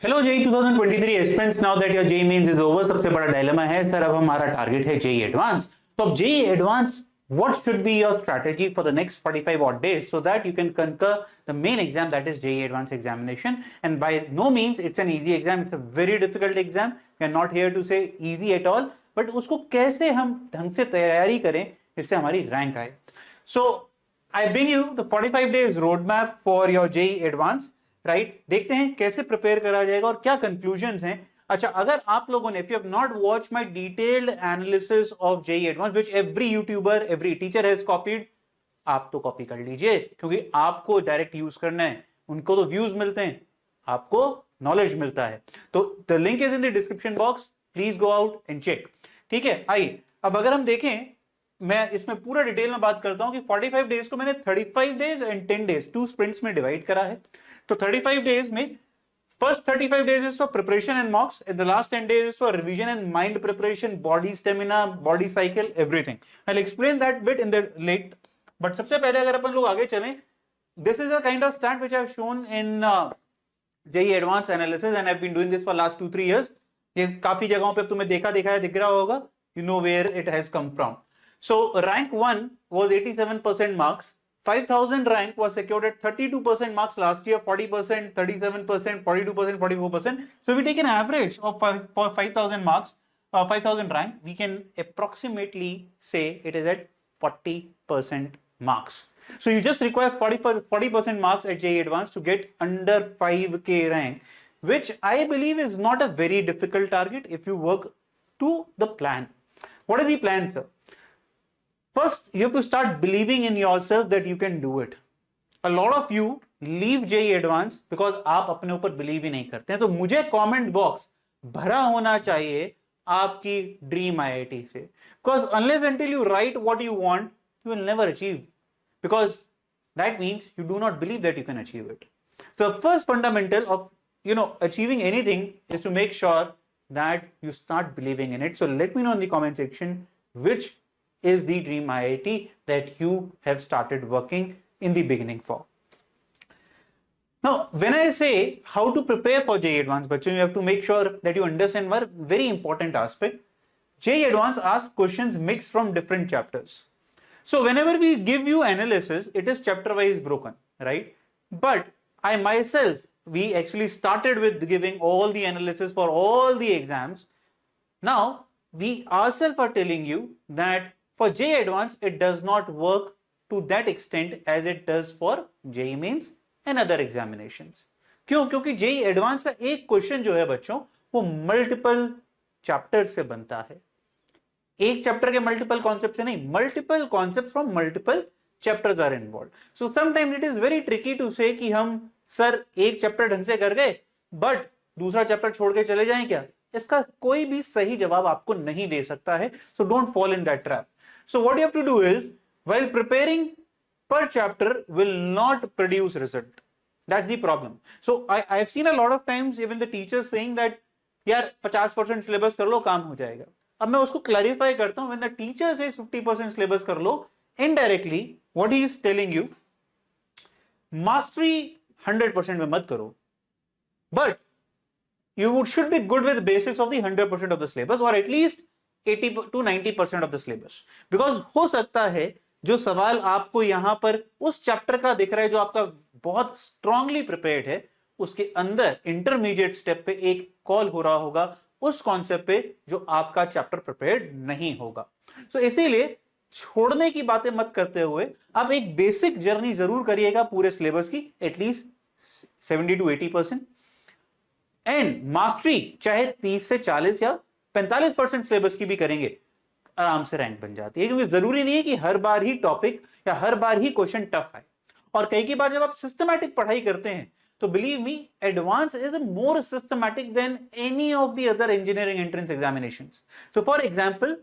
Hello JEE 2023 aspirants, now that your JEE mains is over, सबसे बड़ा dilemma है sir, अब हमारा टारगेट है जेई एडवांस। तो अब JEE advance, what should be your strategy for the next 45 odd days so that you can conquer the main exam, that is JEE advanced examination? And by no means it's an easy exam, it's a very difficult exam. We are not here to say easy at all, but उसको कैसे हम ढंग से तैयारी करें जिससे हमारी rank आए। So I bring you the 45 days roadmap for your JEE advanced, right? देखते हैं कैसे प्रिपेयर करा जाएगा और क्या कंक्लूजन्स हैं। अच्छा, अगर आप लोगों ने, if you have not watch my detailed analysis of JEE advance which every YouTuber, every teacher has copied, आप तो कॉपी कर लीजिए, क्योंकि आपको डायरेक्ट यूज करना है। उनको तो व्यूज मिलते हैं, आपको नॉलेज मिलता है। तो the link is in the description box, please go out and check. ठीक है, आइए अब अगर हम देखें, मैं इसमें पूरा डिटेल में बात करता हूं कि 45 डेज को मैंने 35 डेज एंड 10 डेज 2 स्प्रिंट्स में डिवाइड करा है। तो 35 डेज में first 35 days is for preparation and mocks, and the last 10 days is for revision and mind preparation, body stamina, body cycle, everything. I'll explain that bit in the late, but सबसे पहले अगर अपन लोग आगे चलें, this is a kind of stat which I have shown in JEE Advanced Analysis and I've been doing this for last 2-3 years. ये काफी जगहों पे तुमने देखा है, दिख रहा होगा, you know where it has come from. So rank 1 was 87% marks. 5000 rank was secured at 32% marks last year, 40%, 37%, 42%, 44%. So we take an average of 5000 marks, 5000 rank, we can approximately say it is at 40% marks. So you just require 40% marks at JEE Advanced to get under 5k rank, which I believe is not a very difficult target if you work to the plan. What is the plan, sir? First, you have to start believing in yourself that you can do it. A lot of you leave JEE Advanced because आप अपने ऊपर believe ही नहीं करते हैं। तो मुझे comment box भरा होना चाहिए आपकी dream IIT से, because unless until you write what you want, you will never achieve, because that means you do not believe that you can achieve it. So the first fundamental of achieving anything is to make sure that you start believing in it. So let me know in the comment section which is the dream IIT that you have started working in the beginning for. Now, when I say how to prepare for JEE Advanced, but you have to make sure that you understand one very important aspect. JEE Advanced asks questions mixed from different chapters. So whenever we give you analysis, it is chapter wise broken, right? But I myself, we actually started with giving all the analysis for all the exams. Now, we ourselves are telling you that for JEE Advanced, it does not work to that extent as it does for JEE Mains and other examinations. क्यों? क्योंकि JEE Advanced का एक question जो है बच्चों, वो multiple chapters से बनता है। एक चैप्टर के मल्टीपल कॉन्सेप्ट से नहीं, multiple concept from multiple chapters are involve. So sometimes it is very tricky to say कि हम सर एक चैप्टर ढंग से कर गए बट दूसरा चैप्टर छोड़ के चले जाएं क्या? इसका कोई भी सही जवाब आपको नहीं दे सकता है। So don't fall in that trap. So what you have to do is, while preparing per chapter will not produce result. That's the problem. So I've seen a lot of times even the teachers saying that यार 50% syllabus कर लो काम हो जाएगा। अब मैं उसको clarify करता हूं, when the teacher says 50% syllabus कर लो, indirectly what he is telling you, mastery 100% में मत करो, but you should be good with basics of the 100% of the syllabus, or at least 80 to 90% of the syllabus. Because हो सकता है जो सवाल आपको यहां पर उस चैप्टर का दिख रहा है जो आपका बहुत स्ट्रांगली प्रिपेयर्ड है, उसके अंदर इंटरमीडिएट स्टेप पे एक कॉल हो रहा होगा उस कॉन्सेप्ट पे जो आपका चैप्टर प्रिपेयर्ड नहीं होगा। सो इसीलिए छोड़ने की बातें मत करते हुए आप एक बेसिक जर्नी जरूर करिएगा पूरे सिलेबस की, एटलीस्ट 70 to 80%, एंड मास्टरी चाहे 30 से 40 या 45% सिलेबस की भी करेंगे, आराम से रैंक बन जाती है। क्योंकि जरूरी नहीं है कि हर बार ही टॉपिक या हर बार ही क्वेश्चन टफ है। और कई की बार जब आप सिस्टमैटिक पढ़ाई करते हैं तो believe me, advance is more systematic than any of the other engineering entrance examinations. So for example,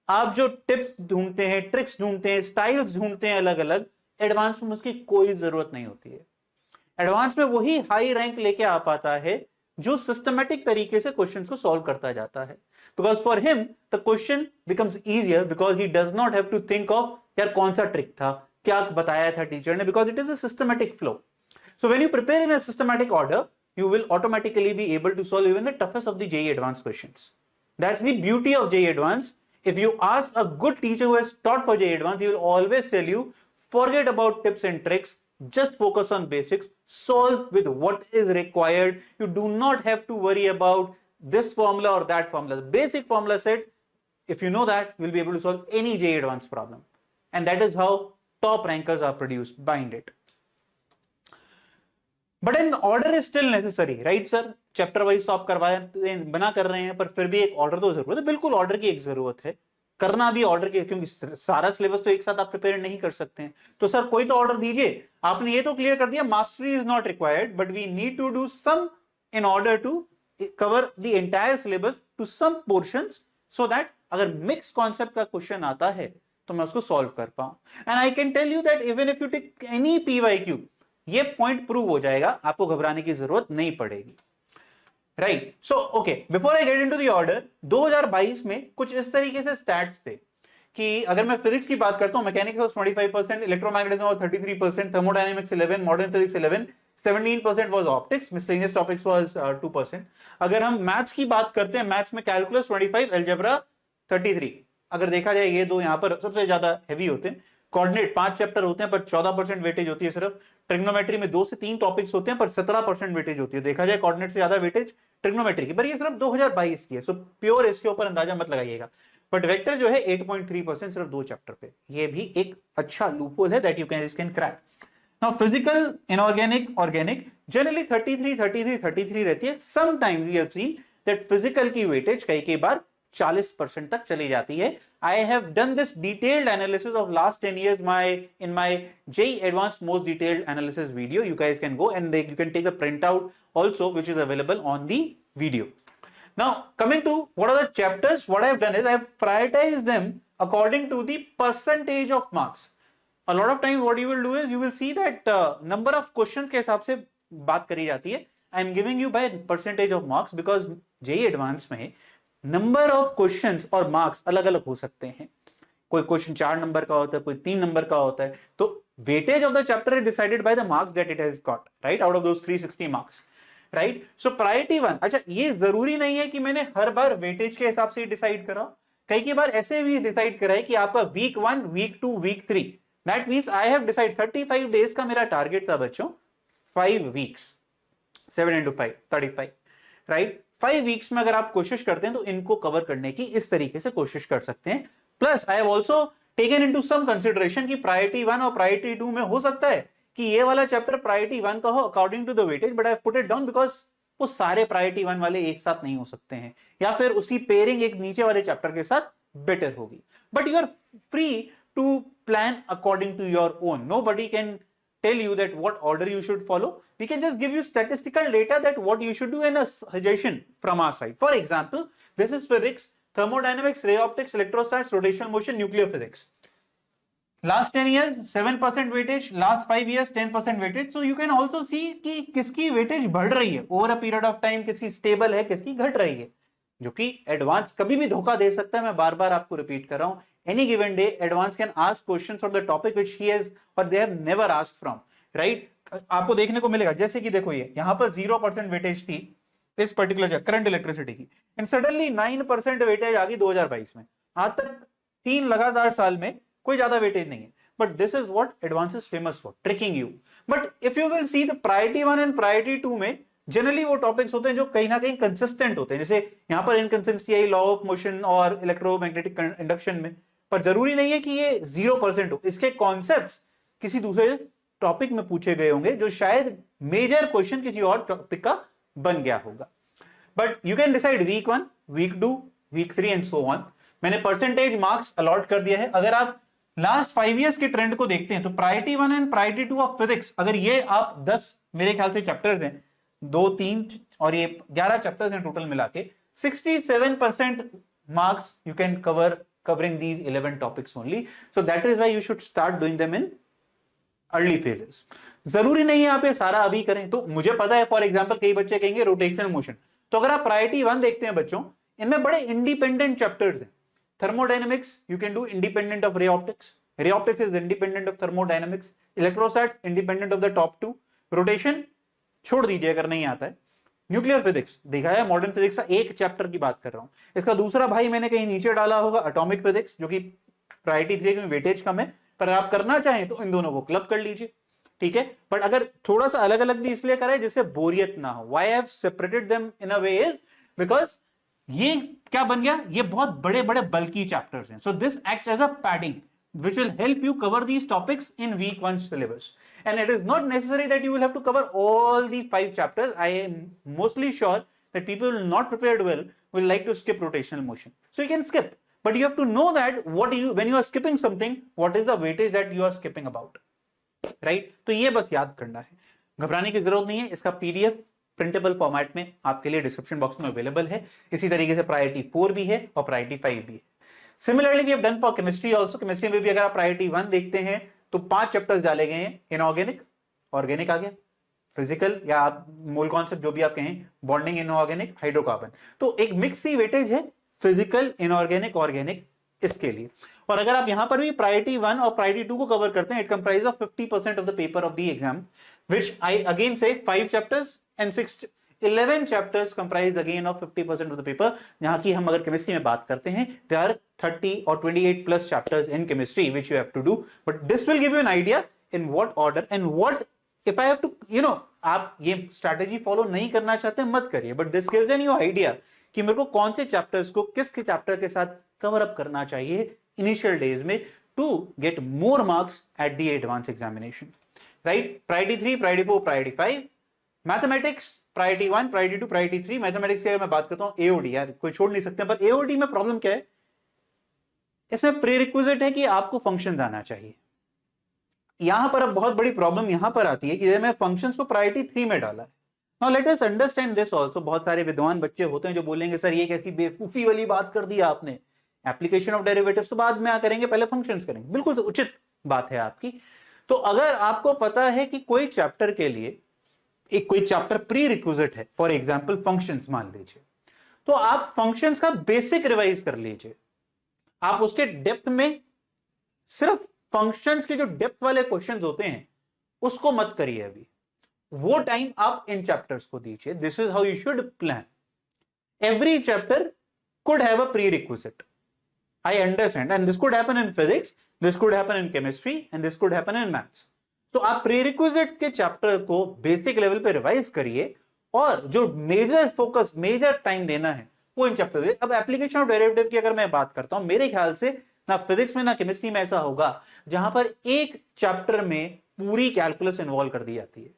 आप जो टिप्स ढूंढते हैं, ट्रिक्स ढूंढते हैं, स्टाइल्स ढूंढते हैं अलग अलग, एडवांस में उसकी कोई जरूरत नहीं होती है। एडवांस में वही हाई रैंक लेके आ पाता है जो सिस्टमैटिक तरीके से क्वेश्चंस को सॉल्व करता जाता है। Because for him the question becomes easier because he does not have to think of यार कौन सा ट्रिक था, क्या बताया था टीचर ने, because it is a systematic flow. So when you prepare in a systematic order, you will automatically be able to solve even the toughest of the JEE Advanced questions. That's the beauty of JEE Advanced. If you ask a good teacher who has taught for JEE Advanced, he will always tell you, forget about tips and tricks, just focus on basics, solve with what is required. You do not have to worry about this formula or that formula. The basic formula set, if you know that, you will be able to solve any JEE Advanced problem. And that is how top rankers are produced. Bind it. But an order is still necessary, right sir? Chapter wise तो आप करवाए बना कर रहे हैं, पर फिर भी एक ऑर्डर तो जरूरत है. बिल्कुल ऑर्डर की एक जरूरत है, करना भी ऑर्डर के, क्योंकि सारा सिलेबस तो एक साथ आप प्रिपेयर नहीं कर सकते हैं. तो सर कोई तो ऑर्डर दीजिए. आपने ये तो क्लियर कर दिया, mastery is not required, but we need to do some in order to cover the entire syllabus to some portions, so that अगर मिक्स कॉन्सेप्ट का क्वेश्चन आता है तो मैं उसको सॉल्व कर पाऊं. And I can tell you that even if you take any PYQ, ये पॉइंट प्रूव हो जाएगा, आपको घबराने की जरूरत नहीं पड़ेगी. Right. So okay, before I get into the order, 2022 में कुछ इस तरीके से स्टैट्स थे कि अगर मैं फिजिक्स की बात करता हूं, mechanics was 25%, electromagnetism was 33%, thermodynamics 11, modern physics 11, 17% was optics, miscellaneous topics was 2%. अगर हम मैथ्स की बात करते हैं, मैथ्स में कैलकुलस 25, अलजेब्रा 33. अगर देखा जाए ये दो यहां पर सबसे ज्यादा हैवी होते हैं. कोऑर्डिनेट 5 चैप्टर होते हैं पर 14% वेटेज होती है सिर्फ. ट्रिग्नोमेट्री में 2 से 3 टॉपिक्स होते हैं पर 17% वेटेज होती है. देखा जाए कोऑर्डिनेट से ज्यादा वेटेज ट्रिग्नोमेट्री की, पर ये सिर्फ 2022 की है, सो प्योर इसके ऊपर अंदाजा मत लगाइएगा. बट वेक्टर जो है 8.3% सिर्फ 2 चैप्टर पे, ये भी एक अच्छा लूपहोल है that you can crack. Now physical, inorganic, organic generally 33 रहती है. Sometimes we have seen that physical की वेटेज कई बार 40% तक चली जाती है. I have done this detailed analysis of last 10 years in my JEE Advanced most detailed analysis video. You guys can go and you can take the printout also, which is available on the video. Now coming to what are the chapters, what I have done is I have prioritized them according to the percentage of marks. A lot of times what you will do is you will see that number of questions के हिसाब से बात करी जाती है. I am giving you by percentage of marks because JEE Advanced में number of questions और marks अलग अलग हो सकते हैं. कोई क्वेश्चन 4 नंबर का होता है, कोई 3 नंबर का होता है. तो weightage of the chapter is decided by the marks that it has got, right, out of those 360 marks. Right. So priority 1, अच्छा ये जरूरी नहीं है कि मैंने हर बार वेटेज के हिसाब से डिसाइड करा. कई बार ऐसे भी डिसाइड करा है कि आपका week 1, week 2, week 3, that means I have decide 35 days का मेरा टारगेट था बच्चों. 5 वीक्स, 7 into 5 35, राइट. 5 वीक्स में अगर आप कोशिश करते हैं तो इनको कवर करने की इस तरीके से कोशिश कर सकते हैं. Plus I have also taken into some consideration कि प्रायोरिटी 1 और प्रायोरिटी 2 में हो सकता है कि ये वाला चैप्टर प्रायोरिटी 1 का हो according to the weightage, but I have put it down because वो सारे प्रायोरिटी 1 वाले एक साथ नहीं हो सकते हैं, या फिर उसकी पेयरिंग एक नीचे वाले चैप्टर के साथ बेटर होगी. But you are free to plan according to your own. Nobody can tell you that what order you should follow. We can just give you statistical data that what you should do and a suggestion from our side. For example, this is physics, thermodynamics, ray optics, electrostats, rotational motion, nuclear physics. Last 10 years 7% weightage, last 5 years 10% weightage. So you can also see कि किसकी weightage बढ़ रही है over a period of time, किसकी stable है, किसकी घट रही है, जो कि एडवांस कभी भी धोखा दे सकता है. मैं बार बार आपको रिपीट कर रहा हूं, any given day advance can ask questions from the topic which he has or they have never asked from, right. आपको देखने को मिलेगा जैसे कि देखो ये यहां पर 0% वेटेज थी इस पर्टिकुलर करंट इलेक्ट्रिसिटी की, एंड सडनली 9% वेटेज आ गई 2022 में. आज तक 3 लगातार साल में कोई ज्यादा वेटेज नहीं है. But this is what advance is famous for, tricking you. But if you will see the priority 1 and priority 2 में जनरली वो टॉपिक्स होते हैं जो कहीं ना कहीं कंसिस्टेंट होते हैं. जैसे यहां पर inconsistency I law of motion और इलेक्ट्रोमैग्नेटिक इंडक्शन में, पर जरूरी नहीं है कि ये 0% हो. इसके कॉन्सेप्ट्स किसी दूसरे टॉपिक में पूछे गए होंगे जो शायद मेजर क्वेश्चन किसी और टॉपिक का बन गया होगा. But you can decide week 1, week 2, week 3 and so on. मैंने परसेंटेज मार्क्स अलॉट कर दिया है. अगर आप लास्ट 5 इयर्स के ट्रेंड को देखते हैं तो priority 1 and priority 2 of physics, अगर ये आप 10 मेरे ख्याल से चैप्टर्स हैं, 2, 3 और ये 11 चैप्टर्स हैं टोटल मिला के, 67% marks you can covering these 11 topics only. So that is why you should start doing them in early phases. जरूरी नहीं है आप ये सारा अभी करें. तो मुझे पता है फॉर एग्जांपल कई बच्चे कहेंगे रोटेशनल मोशन, तो अगर आप प्रायोरिटी 1 देखते हैं बच्चों, इनमें बड़े इंडिपेंडेंट चैप्टर्स हैं. Thermodynamics you can do independent of ray optics, ray optics is independent of thermodynamics, electrostatics independent of the top 2, rotation छोड़ दीजिए अगर नहीं आता है। न्यूक्लियर फिजिक्स देखा है, मॉडर्न फिजिक्स का एक चैप्टर की बात कर रहा हूं। इसका दूसरा भाई मैंने कहीं नीचे डाला होगा एटॉमिक फिजिक्स, जो कि प्रायोरिटी 3 में वेटेज कम है, पर आप करना चाहें तो इन दोनों को क्लब कर लीजिए, ठीक है। बट अगर थोड़ा सा अलग अलग भी इसलिए करें जिससे बोरियत ना हो। Why I have separated them in a way is because ये क्या बन गया, ये बहुत बड़े बड़े बल्की चैप्टर्स हैं। So this acts as a padding which will help you cover these topics in week 1 syllabus, and it is not necessary that you will have to cover all the 5 chapters. I am mostly sure that people will not prepared well will like to skip rotational motion, so you can skip, but you have to know that when you are skipping something, what is the weightage that you are skipping about, right? तो ये बस याद करना है, घबराने की जरूरत नहीं है। इसका पीडीएफ प्रिंटेबल फॉर्मेट में आपके लिए डिस्क्रिप्शन बॉक्स में अवेलेबल है। इसी तरीके से प्रायोरिटी 4 भी है और प्रायोरिटी 5 भी है। Similarly we have done for chemistry also. Chemistry में भी अगर आप प्रायोरिटी 1 देखते हैं तो 5 चैप्टर्स डाले गए हैं। इनऑर्गेनिक, ऑर्गेनिक आ गया, फिजिकल या आप मूल कॉन्सेप्ट जो भी आप कहें, बॉन्डिंग, इनऑर्गेनिक, हाइड्रोकार्बन, तो एक मिक्स सी वेटेज है फिजिकल, इनऑर्गेनिक, ऑर्गेनिक इसके लिए। और अगर आप यहां पर भी प्रायोरिटी 1 और प्रायोरिटी 2 को कवर करते हैं, it comprise of 50% of the paper of the exam, which I again से 5 chapters and 11 chapters comprised again of 50% of the paper। जहां की हम अगर केमिस्ट्री में बात करते हैं, there are 30 or 28 plus chapters in chemistry which you have to do, but this will give you an idea in what order and what if I have to, आप ये strategy follow नहीं करना चाहते मत करिए, but this gives you idea कि मेरे को कौन से chapters को किस के chapter के साथ cover up करना चाहिए initial days में to get more marks at the advanced examination, right? Priority 3, priority 4, priority 5, mathematics priority 1, priority 2, priority 3। Mathematics की अगर मैं बात करता हूं, एओडी यार कोई छोड़ नहीं सकते, पर एओडी में प्रॉब्लम क्या है, इसमें प्रीरिक्विजिट है कि आपको फंक्शंस आना चाहिए। यहां पर अब बहुत बड़ी प्रॉब्लम यहां पर आती है कि मैं फंक्शंस को प्रायोरिटी 3 में डाला है। Now let us understand this also. बहुत सारे विद्वान बच्चे होते हैं जो बोलेंगे सर ये कैसी बेवकूफी वाली बात कर दी आपने, एप्लीकेशन ऑफ डेरिवेटिव्स तो बाद में करेंगे, पहले फंक्शंस करेंगे। बिल्कुल उचित बात है आपकी। तो अगर आपको पता है कि कोई चैप्टर के लिए एक कोई चैप्टर प्री रिक्विजिट है, फॉर एग्जाम्पल फंक्शंस मान लीजिए, तो आप फंक्शंस का बेसिक रिवाइज कर लीजिए। आप उसके डेप्थ में सिर्फ फंक्शंस के जो डेप्थ वाले क्वेश्चंस होते हैं उसको मत करिए, अभी वो टाइम आप इन चैप्टर्स को दीजिए। This is how you should plan. Every chapter could have a pre requisite, I understand, and this could happen in physics, this could happen in chemistry and this could happen in maths. तो आप prerequisite के chapter को basic level पे revise करिए और जो major focus, major time देना है वो इन चैप्टर। अब एप्लीकेशन ऑफ डेरिवेटिव की अगर मैं बात करता हूं, मेरे ख्याल से ना फिजिक्स में ना केमिस्ट्री में ऐसा होगा जहां पर एक चैप्टर में पूरी कैलकुलस इन्वॉल्व कर दी जाती है।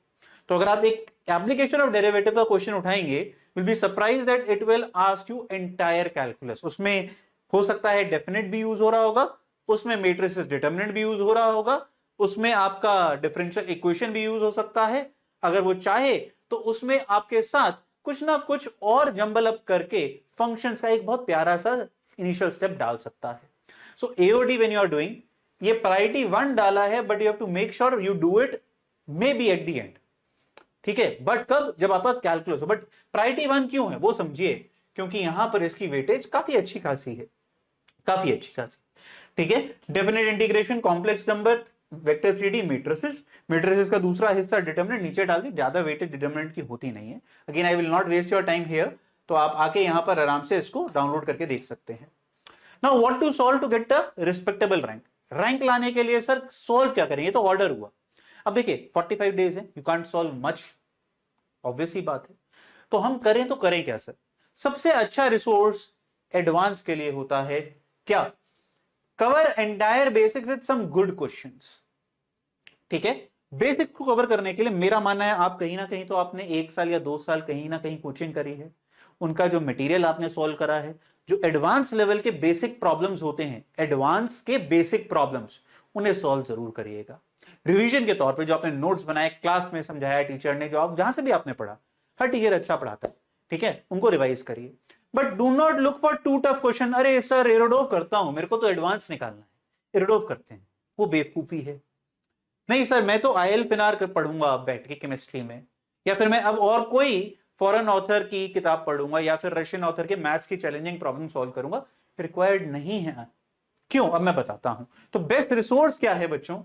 तो अगर आप एक एप्लीकेशन ऑफ डेरिवेटिव का क्वेश्चन उठाएंगे, will be surprise that it will ask you entire calculus. उसमें हो सकता है डेफिनेट भी यूज हो रहा होगा, उसमें मैट्रिसेस डिटरमिनेंट भी यूज हो रहा होगा, उसमें आपका डिफरेंशियल इक्वेशन भी यूज हो सकता है। अगर वो चाहे तो उसमें आपके साथ कुछ ना कुछ और जंबल अप करके फंक्शंस का एक बहुत प्यारा सा इनिशियल स्टेप डाल सकता है। So AOD when you are doing, ये प्रायोरिटी 1 डाला है, but you have to make sure you do it maybe at the end, ठीक है। बट कब, जब आपका कैलकुलस हो। बट प्रायोरिटी 1 क्यों है वो समझिए, क्योंकि यहां पर इसकी वेटेज काफी अच्छी खासी है, काफी अच्छी खासी, ठीक है। Definite integration, complex number, vector 3D, matrices. Matrices का दूसरा हिस्सा डिटरमिनेंट नीचे डाल दी, ज्यादा वेटेज डिटरमिनेंट की होती नहीं है। Again I will not waste your time here, तो आप आके यहां पर आराम से इसको डाउनलोड करके देख सकते हैं। Now what to solve to get the respectable rank. Rank लाने के लिए सर सॉल्व क्या करेंगे, तो ऑर्डर हुआ। अब देखिए 45 डेज है, you can't solve much, obvious ही बात है। तो हम करें तो करें क्या सर। सबसे अच्छा रिसोर्स एडवांस के लिए होता है क्या, cover entire basics with some good questions, ठीक है। बेसिक को कवर करने के लिए मेरा मानना है आप कहीं ना कहीं तो आपने 1 साल या 2 साल कहीं ना कहीं कोचिंग करी है, उनका जो मटेरियल आपने सॉल्व करा है, जो एडवांस लेवल के बेसिक प्रॉब्लम्स होते हैं, एडवांस के बेसिक प्रॉब्लम्स, उन्हें सॉल्व जरूर करिएगा। रिवीजन के तौर पे जो आपने नोट्स बनाए, क्लास में समझाया टीचर ने, जो आप जहां से भी आपने पढ़ा, हर टीचर अच्छा पढ़ाता है, ठीक है, उनको रिवाइज करिए। But do not look for too tough question. अरे सर एरोडोव करता हूं, मेरे को तो एडवांस निकालना है, एरोडोव करते हैं, वो बेवकूफी है। नहीं सर मैं तो आयल फिनार पढ़ूंगा अब बैठ के केमिस्ट्री में, या फिर मैं अब और कोई फॉरेन ऑथर की किताब पढ़ूंगा, या फिर रशियन ऑथर के मैथ्स की चैलेंजिंग प्रॉब्लम सॉल्व करूंगा, रिक्वायर्ड नहीं है। क्यों, अब मैं बताता हूं। तो बेस्ट रिसोर्स क्या है बच्चों,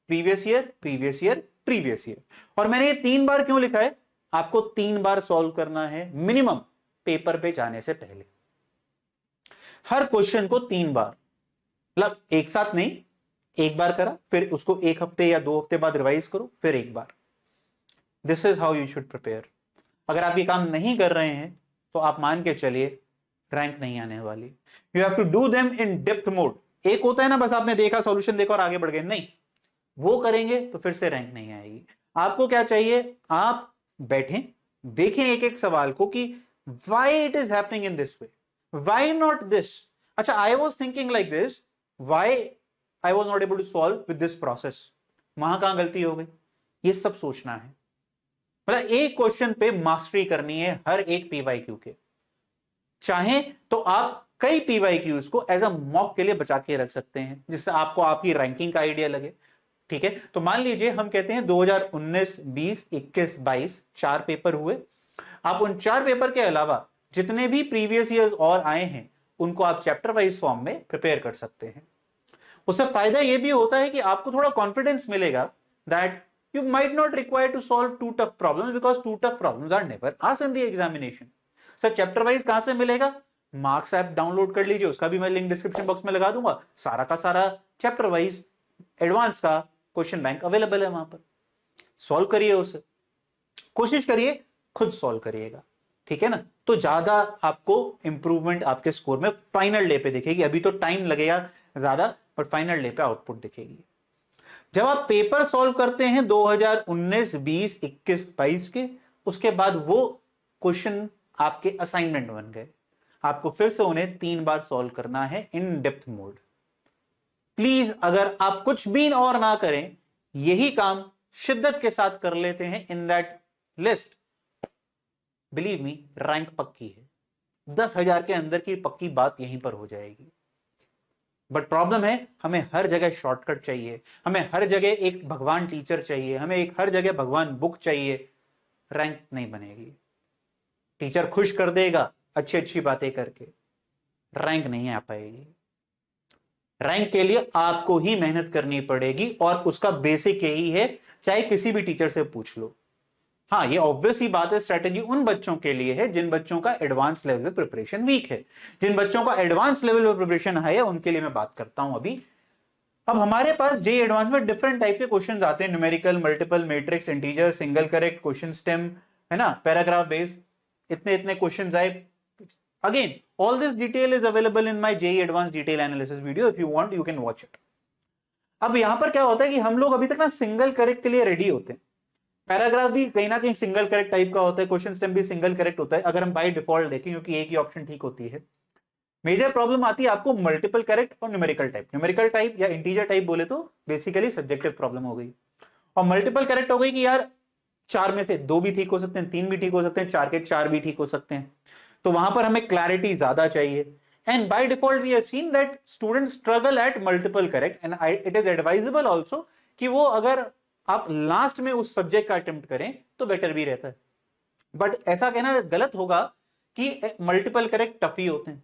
previous year, previous year, previous year. और मैंने ये 3 बार क्यों लिखा है, आपको 3 बार सॉल्व करना है मिनिमम पेपर पे जाने से पहले। हर क्वेश्चन को 3 बार, मतलब एक साथ नहीं, एक बार करा फिर उसको 1 हफ्ते या 2 हफ्ते बाद रिवाइज करो फिर एक बार। This is how you should prepare. अगर आप ये काम नहीं कर रहे हैं तो आप मान के चलिए रैंक नहीं आने वाली। You have to do them in depth mode. एक होता है ना बस आपने देखा सॉल्यूशन देखा और आगे बढ़ गए, नहीं, वो करेंगे तो फिर से रैंक नहीं आएगी। आपको क्या चाहिए, आप बैठें देखें एक एक सवाल को कि why it is happening in this way, why not this, अच्छा I was thinking like this, why I was not able to solve with this process, वहां कहां गलती हो गई, ये सब सोचना है। मतलब एक क्वेश्चन पे मास्टरी करनी है हर एक पीवाईक्यू के। चाहे तो आप कई पीवाईक्यूज को एज अ मॉक के लिए बचा के रख सकते हैं जिससे आपको आपकी रैंकिंग का आइडिया लगे। ठीक है, तो मान लीजिए हम कहते हैं 2019, 20, 21, 22 4 पेपर हुए। आप उन 4 पेपर के अलावा जितने भी प्रीवियस ईयर्स और आए हैं उनको आप चैप्टर वाइज फॉर्म में प्रिपेयर कर सकते हैं। उससे फायदा यह भी होता है कि आपको थोड़ा कॉन्फिडेंस मिलेगा that you might not require to solve 2 tough problems because 2 tough problems are never asked in the examination. Sir chapter wise कहां से मिलेगा, मार्क्स ऐप डाउनलोड कर लीजिए, उसका भी मैं लिंक डिस्क्रिप्शन बॉक्स में लगा दूंगा। सारा का सारा चैप्टर वाइज एडवांस का क्वेश्चन बैंक अवेलेबल है, वहां पर सॉल्व करिए, उसे कोशिश करिए खुद सॉल्व करिएगा। ठीक है ना, तो ज्यादा आपको इंप्रूवमेंट आपके स्कोर में फाइनल डे पे दिखेगी। अभी तो टाइम लगेगा ज्यादा, पर फाइनल डे पे आउटपुट दिखेगी। जब आप पेपर सॉल्व करते हैं 2019, 20, 21, 22 के, उसके बाद वो क्वेश्चन आपके असाइनमेंट बन गए, आपको फिर से उन्हें 3 बार सॉल्व करना है इन डेप्थ मोड। प्लीज अगर आप कुछ भी और ना करें, यही काम शिद्दत के साथ कर लेते हैं in that list, believe me rank पक्की है। 10,000 के अंदर की पक्की बात यहीं पर हो जाएगी। बट प्रॉब्लम है हमें हर जगह शॉर्टकट चाहिए, हमें हर जगह एक भगवान टीचर चाहिए, हमें एक हर जगह भगवान बुक चाहिए। रैंक नहीं बनेगी। टीचर खुश कर देगा अच्छी अच्छी बातें करके, रैंक नहीं आ पाएगी। रैंक के लिए आपको ही मेहनत करनी पड़ेगी और उसका बेसिक यही है, चाहे किसी भी टीचर से पूछ लो। हाँ, ये ऑब्वियस ही बात है, स्ट्रेटेजी उन बच्चों के लिए है जिन बच्चों का एडवांस लेवल पे प्रिपरेशन वीक है। जिन बच्चों का एडवांस लेवल पे प्रिपरेशन हाई है उनके लिए मैं बात करता हूं अभी। अब हमारे पास जेईई एडवांस में डिफरेंट टाइप के क्वेश्चंस आते हैं, numerical, multiple, matrix, integer, single correct, question stem, है ना, पैराग्राफ बेस्ड, इतने इतने क्वेश्चंस आए। Again all this detail is available in my JEE advance detail analysis video, if you want you can watch it. अब यहां पर क्या होता है कि हम लोग अभी तक ना सिंगल करेक्ट के लिए रेडी होते हैं। पैराग्राफ भी कहीं ना कहीं सिंगल करेक्ट टाइप का होता है, क्वेश्चन स्टेम भी सिंगल करेक्ट होता है अगर हम बाय डिफॉल्ट देखें, क्योंकि एक ही ऑप्शन ठीक होती है। मेजर प्रॉब्लम आती है आपको मल्टीपल करेक्ट और न्यूमेरिकल टाइप। न्यूमेरिकल टाइप या इंटीजर टाइप बोले तो बेसिकली सब्जेक्टिव प्रॉब्लम हो गई, और मल्टीपल करेक्ट हो गई कि यार 4 में से 2 भी ठीक हो सकते हैं, 3 भी ठीक हो सकते हैं, 4 के 4 भी ठीक हो सकते हैं। तो वहां पर हमें क्लैरिटी ज्यादा चाहिए। And by default we have seen that students struggle at multiple correct, and it is advisable also कि वो अगर आप लास्ट में उस सब्जेक्ट का अटेम्प्ट करें तो बेटर भी रहता है। बट ऐसा कहना गलत होगा कि मल्टीपल करेक्ट टफ ही होते हैं।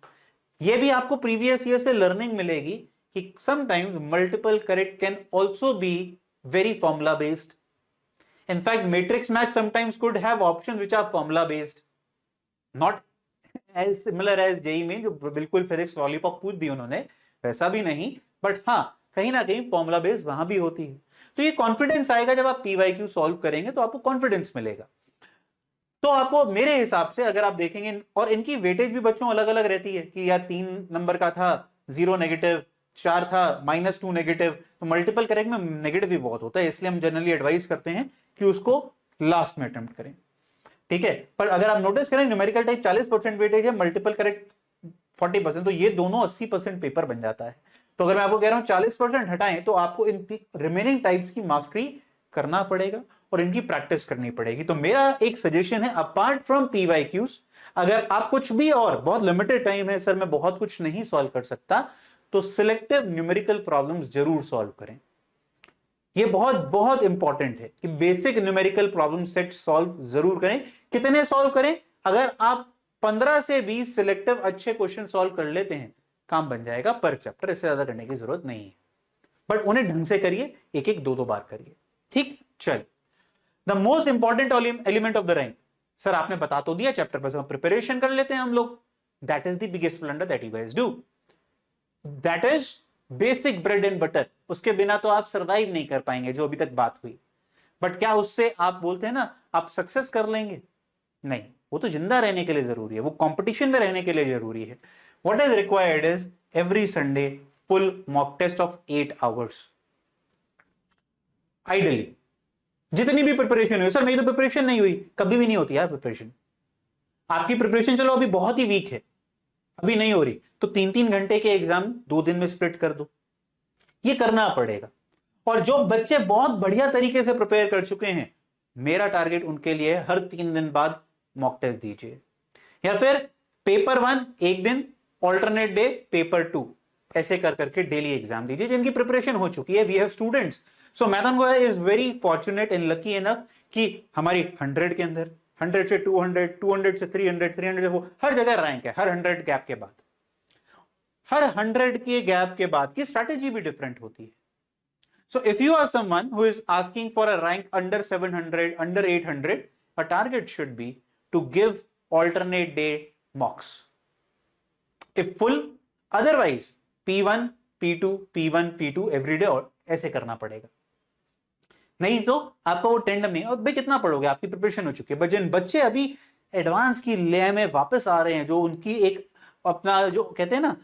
यह भी आपको प्रीवियस ईयर से लर्निंग मिलेगी कि sometimes multiple correct can also be very formula based. In fact matrix math sometimes could have options which are formula based, not as similar as JEE में जो बिल्कुल फिजिक्स लॉलीपॉप पूछ दी उन्होंने, वैसा भी नहीं, बट हाँ कहीं ना कहीं फॉर्मूला बेस्ड वहां भी होती है। तो ये कॉन्फिडेंस आएगा जब आप पीवाईक्यू सॉल्व करेंगे, तो आपको कॉन्फिडेंस मिलेगा। तो आपको मेरे हिसाब से अगर आप देखेंगे, और इनकी वेटेज भी बच्चों अलग अलग रहती है कि यार 3 नंबर का था 0 नेगेटिव, 4 था -2 नेगेटिव, तो मल्टीपल करेक्ट में नेगेटिव भी बहुत होता है, इसलिए हम जनरली एडवाइस करते हैं कि उसको लास्ट में अटेम्प्ट करें। ठीक है, पर अगर आप नोटिस करें न्यूमेरिकल टाइप 40% वेटेज है, मल्टीपल करेक्ट 40%, तो ये दोनों 80% पेपर बन जाता है। तो अगर मैं आपको कह रहा हूं 40% हटाएं, तो आपको इन रिमेनिंग टाइप्स की मास्टरी करना पड़ेगा और इनकी प्रैक्टिस करनी पड़ेगी। तो मेरा एक सजेशन है, अपार्ट फ्रॉम पीवाईक्यूज, अगर आप कुछ भी, और बहुत लिमिटेड टाइम है सर मैं बहुत कुछ नहीं सॉल्व कर सकता, तो सिलेक्टिव न्यूमेरिकल प्रॉब्लम्स जरूर सॉल्व करें। ये बहुत बहुत इंपॉर्टेंट है कि basic numerical problem set solve जरूर करें। कितने सॉल्व करें? अगर आप 15 से 20 सिलेक्टिव अच्छे क्वेश्चन सॉल्व कर लेते हैं, काम बन जाएगा पर चैप्टर, इससे ज्यादा करने की जरूरत नहीं है। बट उन्हें ढंग से करिए, एक एक 2-2 बार करिए। ठीक, चल the most important element of the rank, sir आपने बता तो दिया चैप्टर, बस प्रिपरेशन कर लेते हैं हम लोग। That is the biggest blunder that you guys do. That is basic bread and butter. उसके बिना तो आप सर्वाइव नहीं कर पाएंगे, जो अभी तक बात हुई। बट क्या उससे आप बोलते हैं ना आप सक्सेस कर लेंगे? नहीं, वो तो जिंदा रहने के लिए जरूरी है, वो कंपटीशन में रहने के लिए जरूरी है। What is required is every Sunday full mock test of 8 hours ideally. जितनी भी प्रिपरेशन हुई, सर मेरी तो प्रिपरेशन नहीं हुई, कभी भी नहीं होती यार प्रिपरेशन। आपकी प्रिपरेशन चलो अभी बहुत ही वीक है, अभी नहीं हो रही, तो 3-3 घंटे के एग्जाम 2 दिन में स्प्लिट कर दो, ये करना पड़ेगा। और जो बच्चे बहुत बढ़िया तरीके से प्रिपेयर कर चुके हैं, मेरा टारगेट उनके लिए हर 3 दिन बाद मॉक टेस्ट दीजिए, या फिर पेपर 1 एक दिन, ऑल्टरनेट डे पेपर 2, ऐसे कर करके डेली एग्जाम दीजिए जिनकी प्रिपरेशन हो चुकी है। वी हैव स्टूडेंट्स, सो मैथन Goyal is very fortunate and lucky enough कि हमारी 100 के अंदर 100 से 200, 200 से 300, 300 से वो हर जगह रैंक है, हर 100 गैप के बाद। हर 100 के गैप के बाद की स्ट्रैटेजी भी डिफरेंट होती है। So if you are someone who is asking for a rank under 700, under 800, a target should be to give alternate day mocks. If full, otherwise P1, P2, P1, P2 every day और ऐसे करना पड़ेगा। नहीं तो आपका वो tandem नहीं। और भाई कितना पढ़ोगे, आपकी प्रिपरेशन हो चुकी है। बट जिन बच्चे अभी एडवांस की ले में वापस आ रहे हैं, जो उनकी एक अपना जो कहते हैं ना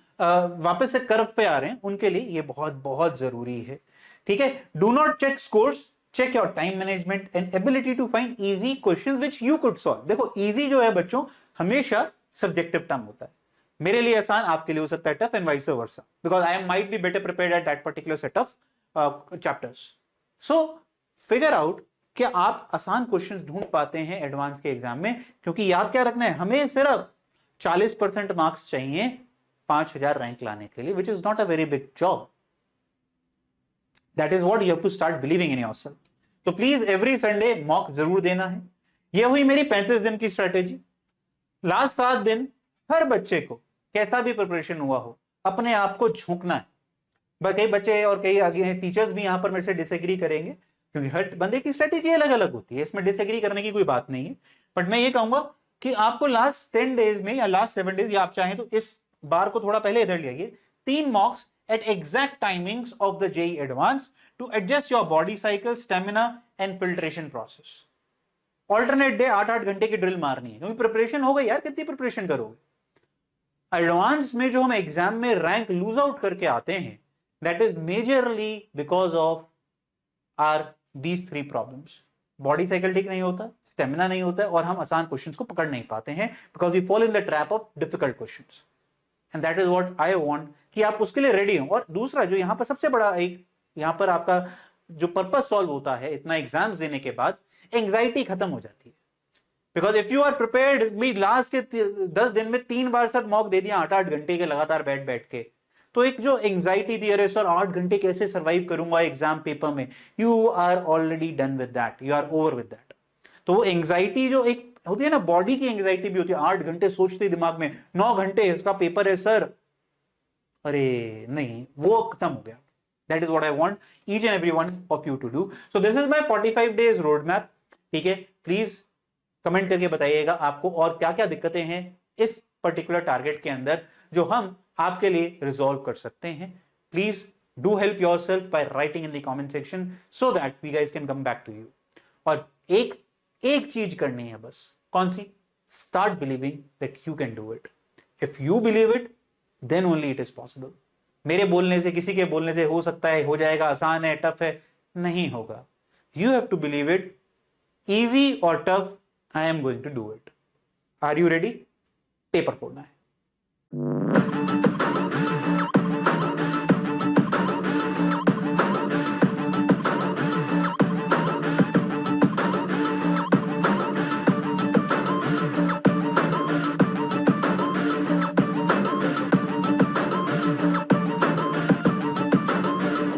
वापस से कर्व पे आ रहे हैं, उनके लिए ये बहुत बहुत जरूरी है। ठीक है, do not check scores, check your time management and ability to find easy questions which you could solve. देखो इजी जो है बच्चों हमेशा सब्जेक्टिव टर्म होता है। मेरे लिए आसान आपके लिए हो सकता है tough, and vice versa, because I might be better prepared at that particular set of chapters. So figure out कि आप आसान क्वेश्चंस ढूंढ पाते हैं एडवांस के एग्जाम में, क्योंकि याद क्या रखना है, हमें सिर्फ 40% मार्क्स चाहिए 5000 रैंक लाने के लिए, which is not a very big job. That is what you have to start believing in yourself. तो प्लीज एवरी संडे मॉक जरूर देना है। यह हुई मेरी 35 दिन की स्ट्रेटेजी। लास्ट 7 दिन हर बच्चे को कैसा भी प्रिपरेशन हुआ हो, अपने आप को झोंकना है। कई बच्चे और कई आगे टीचर्स भी यहां पर मेरे से डिसएग्री करेंगे, क्योंकि हर बंदे की स्ट्रेटेजी अलग अलग होती है, इसमें डिसएग्री करने की कोई बात नहीं है। बट मैं ये कहूंगा कि आपको लास्ट 10 डेज में या लास्ट 7 डेज, या आप चाहें तो इस बार को थोड़ा पहले इधर ले आइए, 3 मॉक्स at exact timings of the JEE Advanced to adjust your body cycle, stamina and filtration process. Alternate day 8-8 घंटे की ड्रिल मारनी है, क्योंकि प्रिपरेशन हो गई यार, कितनी प्रिपरेशन करोगे। एडवांस में जो हम एग्जाम में रैंक लूज आउट करके आते हैं, that is majorly because of are these 3 problems. Body cycle ठीक नहीं होता, स्टेमिना नहीं होता है, और हम आसान क्वेश्चंस को पकड़ नहीं पाते हैं, because we fall in the trap of difficult questions. And that is what I want कि आप उसके लिए रेडी हो। और दूसरा जो यहां पर सबसे बड़ा एक यहां पर आपका जो पर्पस सॉल्व होता है इतना एग्जाम्स देने के बाद, एंजाइटी खत्म हो जाती है। Because if you are prepared, मी लास्ट के 10 दिन में 3 बार सर मॉक दे दिया 8-8 घंटे के लगातार बैठ बैठ के, तो एक जो एंजाइटी थी, अरे सर 8 घंटे कैसे सर्वाइव करूंगा एग्जाम पेपर में, you are already done with that, you are over with that. तो वो एंजाइटी जो एक होती है ना, बॉडी की एंजाइटी भी होती है, 8 घंटे सोचते दिमाग में, 9 घंटे उसका पेपर है सर, अरे नहीं, वो खत्म हो गया। That is what I want each and every one of you to do. So this is my 45 days roadmap. ठीक है, प्लीज कमेंट करके बताइएगा आपको और क्या क्या दिक्कतें हैं इस पर्टिकुलर टारगेट के अंदर जो हम आपके लिए रिजॉल्व कर सकते हैं। Please do help yourself by writing in the comment section so that we guys can come back to you. और एक चीज करनी है बस, कौन सी? Start believing that you can do it. If you believe it then only it is possible. मेरे बोलने से, किसी के बोलने से हो सकता है, हो जाएगा, आसान है, टफ है, नहीं होगा। You have to believe it, easy और tough, I am going to do it. Are you ready? Paper फोड़ना है।